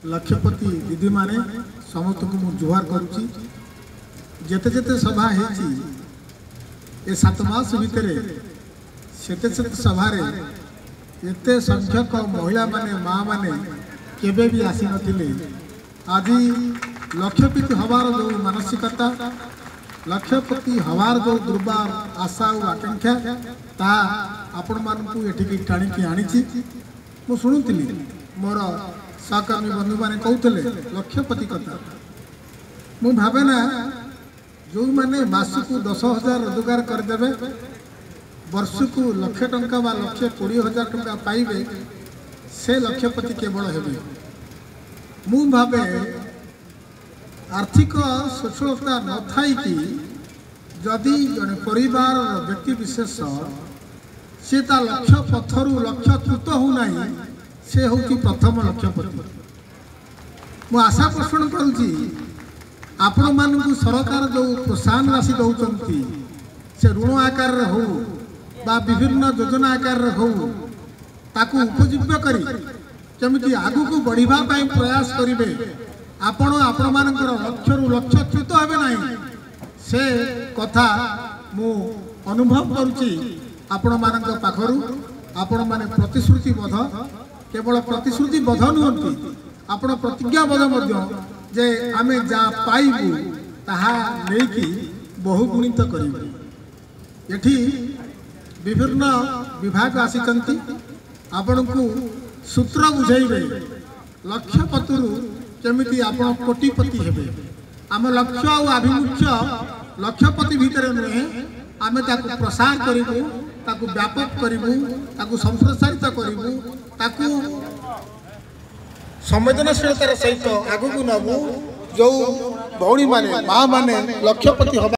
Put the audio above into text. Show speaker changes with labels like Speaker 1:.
Speaker 1: लक्षपति दीदी माने समस्त को मु जुहार करुच्ची जेते जेते सभा हेची ए 7 मास भितर सेते सेते सभा रे एते संख्यक महिला माने माँ माने केबे भी आसी नथिले। आज लक्षपति हवार जो मानसिकता लक्षपति हवार जो दुर्बार आशा और आकांक्षा ता आपण मानकु एठिकी टाणिकी आनीची। मु शुणुतिली मोर सहकर्मी बंधु मैंने कहते लक्षपति कथा मु भावे ना जो मैंने मासक 10,000 रोजगार करदे वर्ष को 1,00,000 टंका बा 1,20,000 टंका पाइबे से लक्षपति केवल हेबे। मु भावे आर्थिक सच्छलता न थाई कि जदि जने परिवार व्यक्ति विशेष से ता लक्ष्य पथरु लक्ष्यच्युत हो नहीं से हूँ प्रथम लक्षपति। मु आशा पोषण करुँची आपण मानक सरकार जो प्रोत्साहन राशि दौरान से ऋण आकार हो बा विभिन्न योजना आकार हो ताकू उपजीव्य करी केमिति आगु को बढ़िबा पई प्रयास करिवे। आपण आपण मानकर लक्ष्यरु लक्ष्यच्युत हेबे नाही से कथा मु अनुभव करुँची आपण मानक पाखरु। आपण माने प्रतिश्रुतिबद्ध केवल प्रतिश्रुतिबद्ध नुहति आपण प्रतिज्ञाबद्ध जे आमे जा पाइबू ताहा लेकी बहुगुणित करिबू। एठी विभिन्न विभाग आसिचंती आपण को सूत्र बुझाइबे लक्षपतिरु केमिति आपण कोटिपति हेबे। आम लक्ष्य और आभिमुख्य लक्षपति भितर नुहे आमे ताकू प्रसार करिबू ताकू व्यापक करिबू ताकू संप्रसारित करिबू ताकू संवेदनशीलतार सहित आगू नबू जो भौणी माने माँ माने लक्षपति हवा